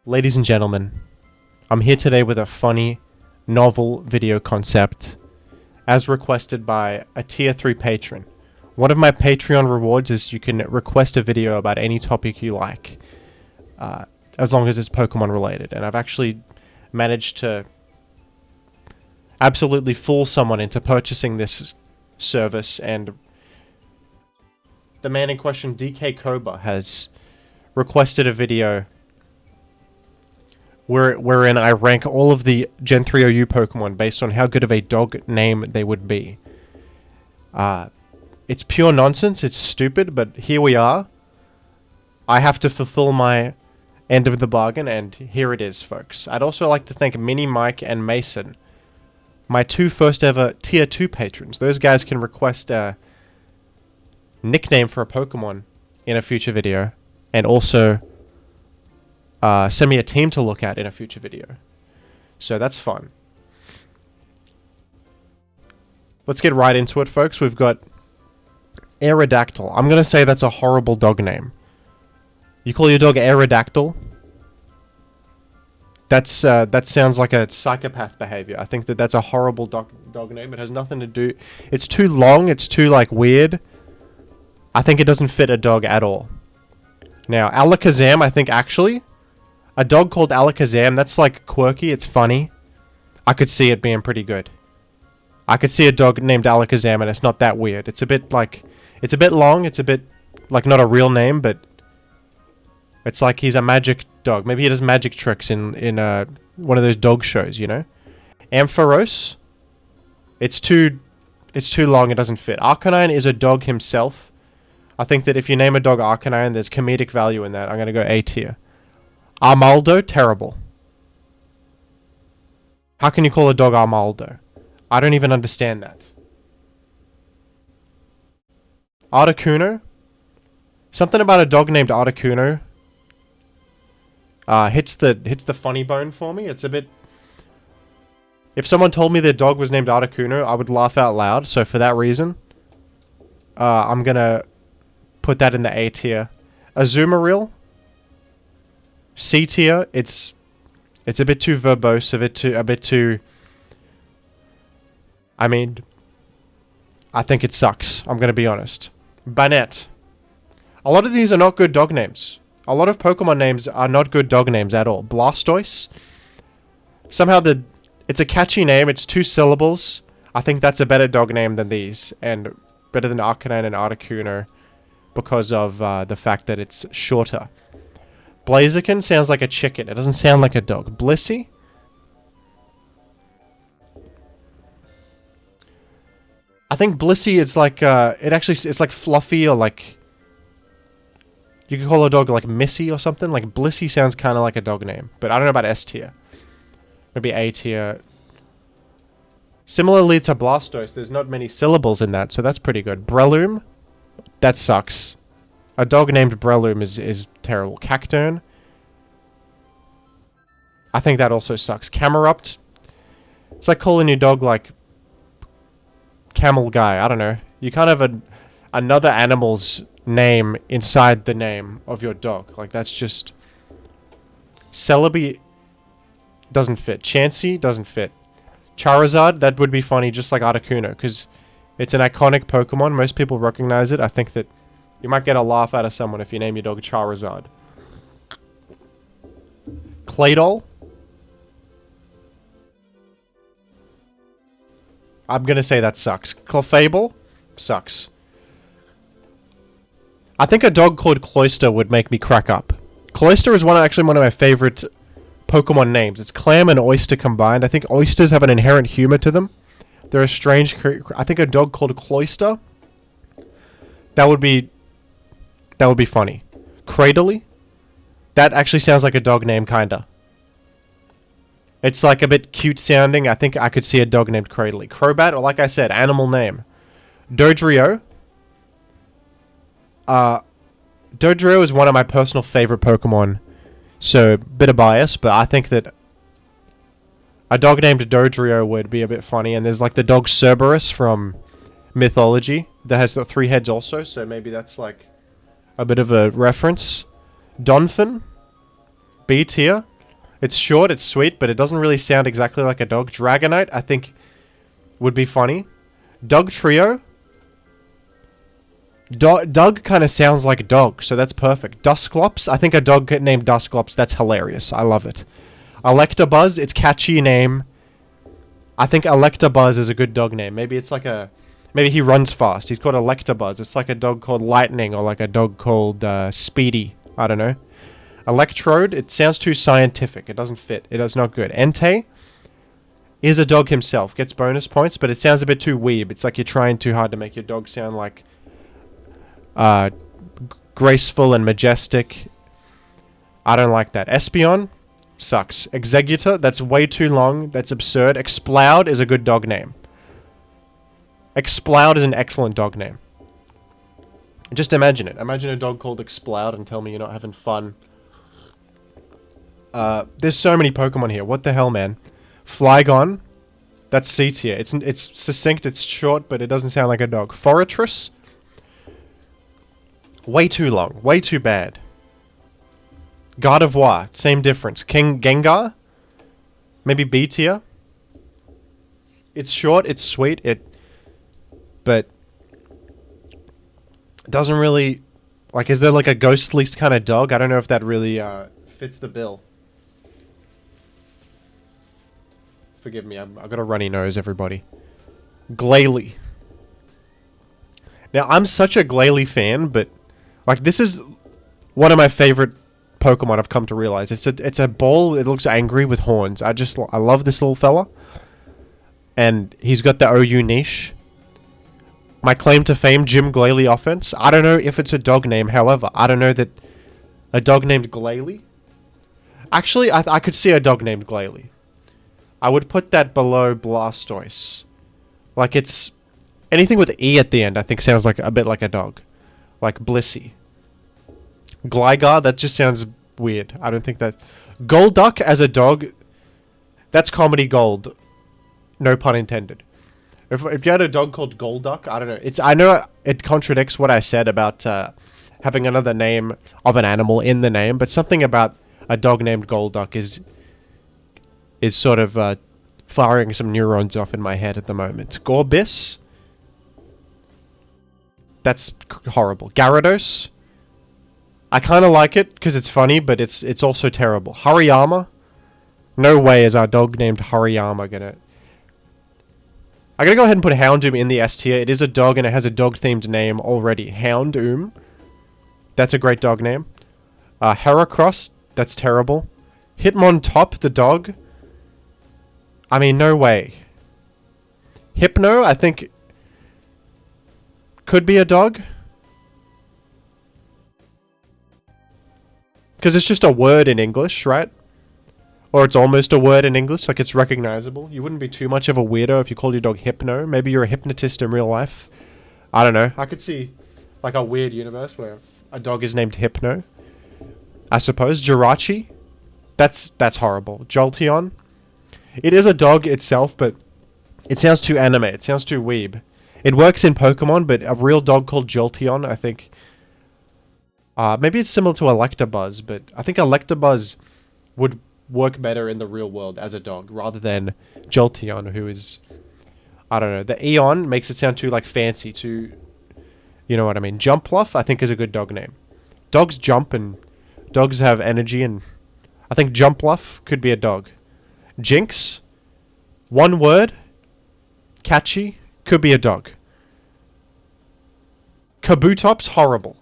Ladies and gentlemen, I'm here today with a funny, novel video concept as requested by a tier 3 patron. One of my Patreon rewards is you can request a video about any topic you like, as long as it's Pokemon related. And I've actually managed to absolutely fool someone into purchasing this service, and the man in question, DKKoba, has requested a video wherein I rank all of the Gen 3 OU Pokemon based on how good of a dog name they would be. It's pure nonsense, it's stupid, but here we are. I have to fulfill my end of the bargain, and here it is, folks. I'd also like to thank Mini Mike and Mason, my two first ever tier 2 patrons. Those guys can request a nickname for a Pokemon in a future video, and also send me a team to look at in a future video. So that's fun. Let's get right into it, folks. We've got Aerodactyl. I'm going to say that's a horrible dog name. You call your dog Aerodactyl? That sounds like a psychopath behavior. I think that's a horrible dog name. It has nothing to do... It's too long. It's too, like, weird. I think it doesn't fit a dog at all. Now, Alakazam, I think, actually... A dog called Alakazam, that's like quirky, it's funny. I could see it being pretty good. I could see a dog named Alakazam and it's not that weird. It's a bit like, it's a bit long, it's a bit like not a real name, but it's like he's a magic dog. Maybe he does magic tricks in one of those dog shows, you know? Ampharos, it's too long, it doesn't fit. Arcanine is a dog himself. I think that if you name a dog Arcanine, there's comedic value in that. I'm going to go A tier. Armaldo, terrible. How can you call a dog Armaldo? I don't even understand that. Articuno? Something about a dog named Articuno hits the funny bone for me. It's a bit... If someone told me their dog was named Articuno, I would laugh out loud. So for that reason, I'm gonna put that in the A tier. Azumarill? C tier, it's a bit too verbose, a bit too. I mean, I think it sucks. I'm gonna be honest. Banette. A lot of these are not good dog names. A lot of Pokemon names are not good dog names at all. Blastoise. Somehow it's a catchy name. It's 2 syllables. I think that's a better dog name than these, and better than Arcanine and Articuno because of the fact that it's shorter. Blaziken sounds like a chicken. It doesn't sound like a dog. Blissey? I think Blissey is like, it's like fluffy, or like... You could call a dog like Missy or something. Like Blissey sounds kind of like a dog name. But I don't know about S tier. Maybe A tier. Similarly to Blastoise, there's not many syllables in that, so that's pretty good. Breloom? That sucks. A dog named Breloom is terrible. Cacturne? I think that also sucks. Camerupt? It's like calling your dog, like, Camel Guy. I don't know. You can't have another animal's name inside the name of your dog. Like, that's just... Celebi doesn't fit. Chansey doesn't fit. Charizard, that would be funny, just like Articuno, because it's an iconic Pokemon. Most people recognize it. I think that you might get a laugh out of someone if you name your dog Charizard. Claydol? I'm gonna say that sucks. Clefable? Sucks. I think a dog called Cloyster would make me crack up. Cloyster is actually one of my favorite Pokemon names. It's clam and oyster combined. I think oysters have an inherent humor to them. They're a strange... I think a dog called Cloyster... That would be funny. Cradley? That actually sounds like a dog name, kinda. It's like a bit cute sounding. I think I could see a dog named Cradley. Crobat, or like I said, animal name. Dodrio? Dodrio is one of my personal favorite Pokemon. So, bit of bias, but I think that a dog named Dodrio would be a bit funny. And there's like the dog Cerberus from Mythology that has the 3 heads also, so maybe that's like a bit of a reference. Donphin? B tier? It's short, it's sweet, but it doesn't really sound exactly like a dog. Dragonite, I think, would be funny. Dog Trio. Doug kind of sounds like a dog, so that's perfect. Dusclops, I think a dog named Dusclops, that's hilarious. I love it. Electabuzz, it's catchy name. I think Electabuzz is a good dog name. Maybe it's like a... Maybe he runs fast. He's called Electabuzz. It's like a dog called Lightning or like a dog called Speedy. I don't know. Electrode, it sounds too scientific. It doesn't fit. It is not good. Entei is a dog himself. Gets bonus points, but it sounds a bit too weeb. It's like you're trying too hard to make your dog sound like... graceful and majestic. I don't like that. Espeon sucks. Executor, that's way too long. That's absurd. Exploud is a good dog name. Exploud is an excellent dog name. Just imagine it. Imagine a dog called Exploud and tell me you're not having fun. There's so many Pokemon here. What the hell, man? Flygon, that's C tier. It's succinct, it's short, but it doesn't sound like a dog. Forretress, way too long. Way too bad. Gardevoir, same difference. Gengar, maybe B tier. It's short, it's sweet, but doesn't really... Like, is there like a ghostly kind of dog? I don't know if that really fits the bill. Forgive me, I've got a runny nose, everybody. Glalie. Now, I'm such a Glalie fan, but... Like, this is one of my favorite Pokemon I've come to realize. It's a ball, it looks angry with horns. I love this little fella. And he's got the OU niche. My claim to fame, Jim Glalie offense. I don't know if it's a dog name, however. I don't know that a dog named Glalie. Actually, I could see a dog named Glalie. I would put that below Blastoise. Like, it's... Anything with E at the end, I think, sounds like a bit like a dog. Like Blissey. Gligar, that just sounds weird. I don't think that... Golduck as a dog, that's comedy gold. No pun intended. If you had a dog called Golduck, I don't know. I know it contradicts what I said about having another name of an animal in the name, but something about a dog named Golduck is sort of firing some neurons off in my head at the moment. Gorbis, that's horrible. Gyarados, I kind of like it because it's funny, but it's also terrible. Hariyama, no way is our dog named Hariyama gonna... I'm gonna go ahead and put Houndoom in the S tier. It is a dog and it has a dog-themed name already. Houndoom, that's a great dog name. Heracross, that's terrible. Hitmontop, the dog, I mean, no way. Hypno, I think... could be a dog. Because it's just a word in English, right? Or it's almost a word in English, like it's recognizable. You wouldn't be too much of a weirdo if you called your dog Hypno. Maybe you're a hypnotist in real life. I don't know. I could see like a weird universe where a dog is named Hypno. I suppose. Jirachi. That's horrible. Jolteon. It is a dog itself, but it sounds too anime. It sounds too weeb. It works in Pokemon, but a real dog called Jolteon, I think... maybe it's similar to Electabuzz, but I think Electabuzz would work better in the real world as a dog, rather than Jolteon, who is... I don't know. The Eon makes it sound too, like, fancy, too... You know what I mean? Jumpluff, I think, is a good dog name. Dogs jump, and dogs have energy, and... I think Jumpluff could be a dog. Jinx, one word, catchy, could be a dog. Kabutops, horrible.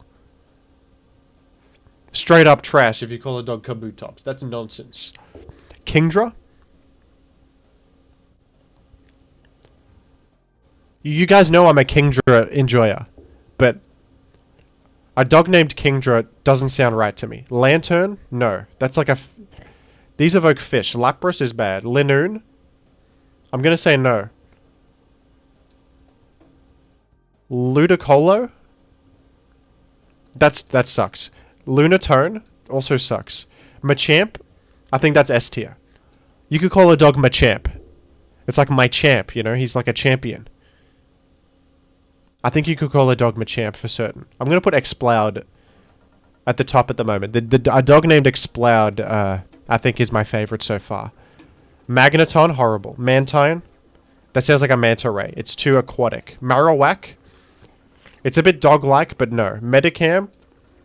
Straight up trash if you call a dog Kabutops. That's nonsense. Kingdra? You guys know I'm a Kingdra enjoyer, but a dog named Kingdra doesn't sound right to me. Lantern? No. That's like a... These evoke fish. Lapras is bad. Linoon? I'm gonna say no. Ludicolo? That sucks. Lunatone also sucks. Machamp? I think that's S tier. You could call a dog Machamp. It's like my champ, you know? He's like a champion. I think you could call a dog Machamp for certain. I'm gonna put Exploud at the top at the moment. A dog named Exploud I think is my favorite so far. Magneton, horrible. Mantine, that sounds like a manta ray. It's too aquatic. Marowak, it's a bit dog-like, but no. Medicam,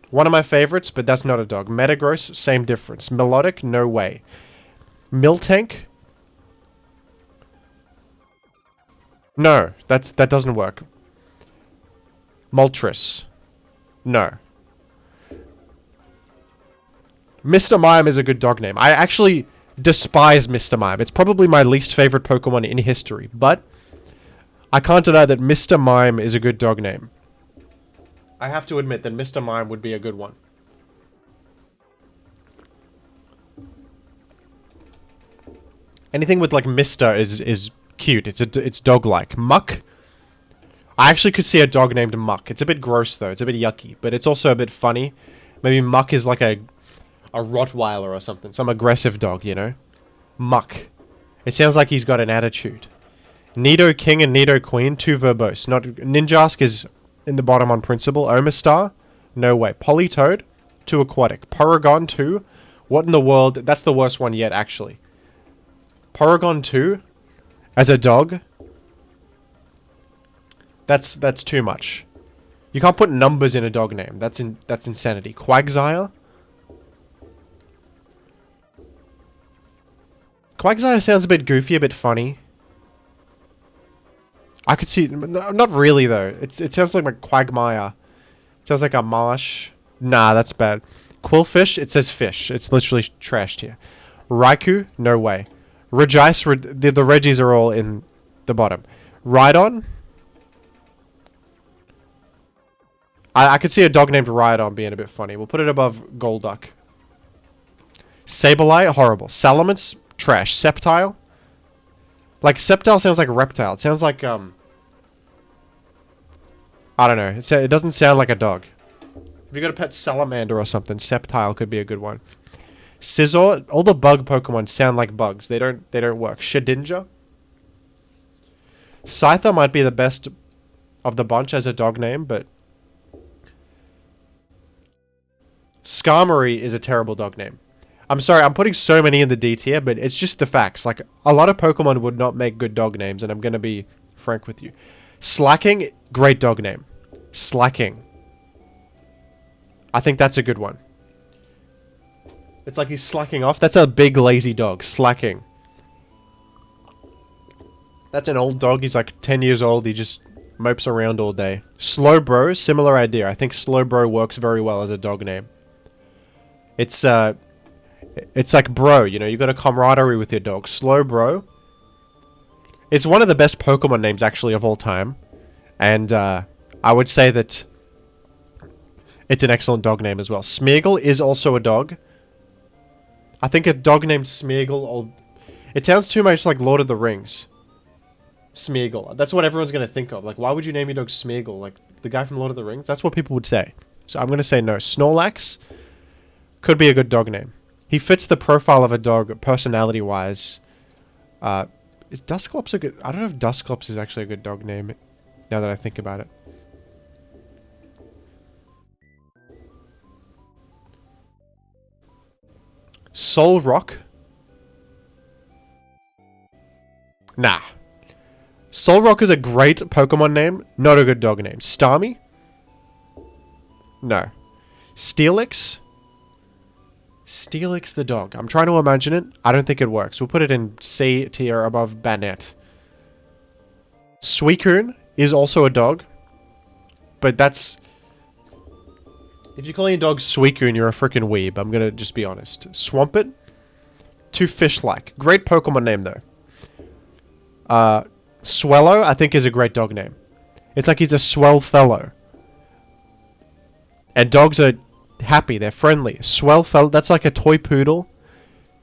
one of my favorites, but that's not a dog. Metagross, same difference. Melodic, no way. Miltank, no, that doesn't work. Moltres, no. Mr. Mime is a good dog name. I actually despise Mr. Mime. It's probably my least favorite Pokemon in history, but I can't deny that Mr. Mime is a good dog name. I have to admit that Mr. Mime would be a good one. Anything with like Mr. is cute. It's dog-like. Muck, I actually could see a dog named Muck. It's a bit gross though. It's a bit yucky, but it's also a bit funny. Maybe Muck is like a Rottweiler or something. Some aggressive dog, you know? Muck. It sounds like he's got an attitude. Nido King and Nido Queen, too verbose. Not Ninjask is in the bottom on principle. Omastar, no way. Politoed, too aquatic. Porygon 2, what in the world? That's the worst one yet, actually. Porygon 2, as a dog, that's too much. You can't put numbers in a dog name. That's insanity. Quagsire. Quagsire sounds a bit goofy, a bit funny. I could see... No, not really, though. It sounds like Quagmire. It sounds like a marsh. Nah, that's bad. Quillfish, it says fish. It's literally trashed here. Raikou, no way. Regice, the Reggies are all in the bottom. Rhydon. I could see a dog named Rhydon being a bit funny. We'll put it above Golduck. Sableye, horrible. Salamence, trash. Sceptile. Like, Sceptile sounds like a reptile. It sounds like, I don't know. It doesn't sound like a dog. If you got a pet salamander or something, Sceptile could be a good one. Scizor, all the bug Pokemon sound like bugs. They don't work. Shedinja. Scyther might be the best of the bunch as a dog name, but Skarmory is a terrible dog name. I'm sorry, I'm putting so many in the D tier, but it's just the facts. Like, a lot of Pokemon would not make good dog names, and I'm going to be frank with you. Slacking, great dog name. Slacking. I think that's a good one. It's like he's slacking off. That's a big, lazy dog. Slacking. That's an old dog. He's like 10 years old. He just mopes around all day. Slowbro, similar idea. I think Slowbro works very well as a dog name. It's like bro, you know, you got a camaraderie with your dog. Slowbro. It's one of the best Pokemon names, actually, of all time. And I would say that it's an excellent dog name as well. Smeargle is also a dog. I think a dog named Smeargle, or... It sounds too much like Lord of the Rings. Smeargle. That's what everyone's going to think of. Like, why would you name your dog Smeargle? Like, the guy from Lord of the Rings? That's what people would say. So I'm going to say no. Snorlax could be a good dog name. He fits the profile of a dog, personality-wise. Is Dusclops a good... I don't know if Dusclops is actually a good dog name, now that I think about it. Solrock. Nah. Solrock is a great Pokemon name, not a good dog name. Starmie? No. Steelix? Steelix the dog. I'm trying to imagine it. I don't think it works. We'll put it in C tier above Banette. Suicune is also a dog. But that's... If you're calling your dog Suicune, you're a freaking weeb. I'm gonna just be honest. Swampert? Too fish-like. Great Pokemon name, though. Swellow, I think, is a great dog name. It's like he's a swell fellow. And dogs are happy. They're friendly. Swell fellow. That's like a toy poodle.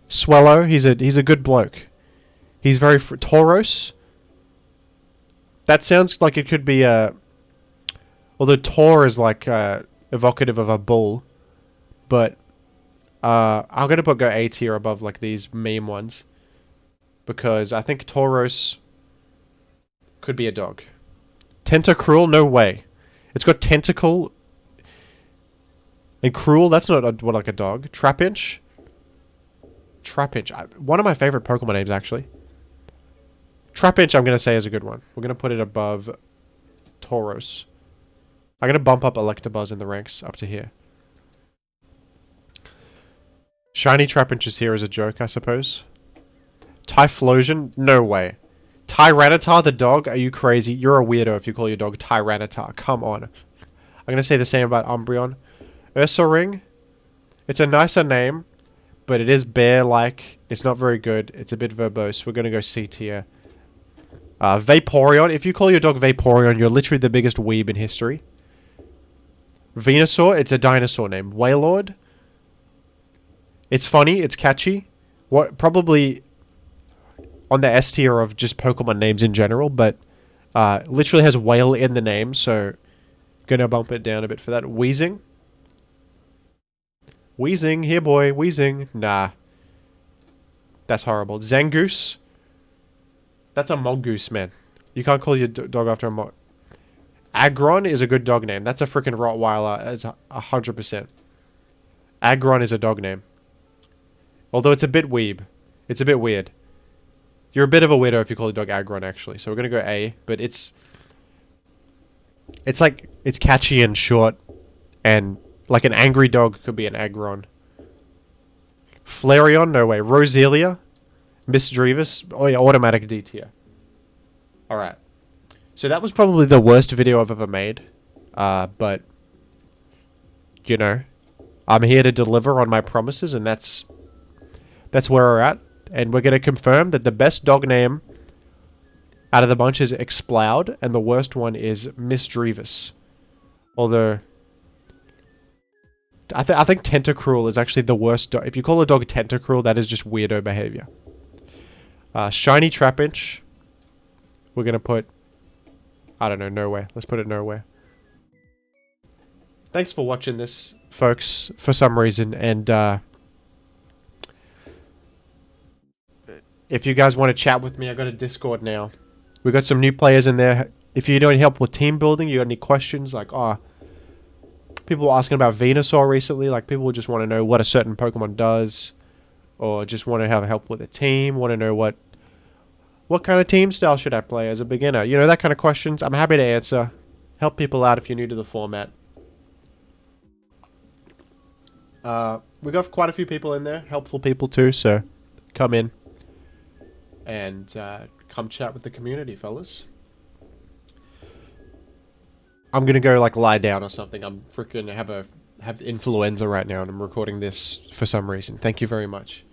Swellow, he's a good bloke. He's very... Tauros? That sounds like it could be a... Although Taur is like... evocative of a bull, but I'm gonna go A tier above like these meme ones, because I think Tauros could be a dog. Tentacruel, no way. It's got tentacle and cruel. That's not like a dog. Trapinch. Trapinch. One of my favorite Pokemon names, actually. Trapinch, I'm going to say, is a good one. We're going to put it above Tauros. I'm going to bump up Electabuzz in the ranks up to here. Shiny Trapinch is here as a joke, I suppose. Typhlosion? No way. Tyranitar the dog? Are you crazy? You're a weirdo if you call your dog Tyranitar. Come on. I'm going to say the same about Umbreon. Ursaring? It's a nicer name, but it is bear-like. It's not very good. It's a bit verbose. We're going to go C tier. Vaporeon. If you call your dog Vaporeon, you're literally the biggest weeb in history. Venusaur. It's a dinosaur name. Wailord. It's funny. It's catchy. What probably on the S tier of just Pokemon names in general, but literally has whale in the name, so gonna bump it down a bit for that. Weezing. Weezing. Here, boy. Weezing. Nah. That's horrible. Zangoose. That's a mongoose, man. You can't call your dog after a mongoose. Aggron is a good dog name. That's a freaking Rottweiler. It's 100%. Aggron is a dog name. Although it's a bit weeb. It's a bit weird. You're a bit of a weirdo if you call your dog Aggron, actually. So we're going to go A. But it's like, it's catchy and short. And like an angry dog could be an Aggron. Flareon? No way. Roselia? Misdreavus? Oh yeah, automatic D tier. Alright. So that was probably the worst video I've ever made. But, you know, I'm here to deliver on my promises, and that's where we're at. And we're going to confirm that the best dog name out of the bunch is Exploud, and the worst one is Misdreavus. Although, I think Tentacruel is actually the worst dog. If you call a dog Tentacruel, that is just weirdo behavior. Shiny Trapinch. We're going to put, I don't know, nowhere. Let's put it nowhere. Thanks for watching this, folks, for some reason. And if you guys want to chat with me, I got a Discord now. We got some new players in there. If you need help with team building, you got any questions, like, people were asking about Venusaur recently. Like, people just want to know what a certain Pokemon does. Or just want to have help with a team. Want to know what kind of team style should I play as a beginner. You know, that kind of questions. I'm happy to answer. Help people out if you're new to the format. We got quite a few people in there. Helpful people too, so come in. And come chat with the community, fellas. I'm gonna go like lie down or something. I'm freaking have influenza right now, and I'm recording this for some reason. Thank you very much.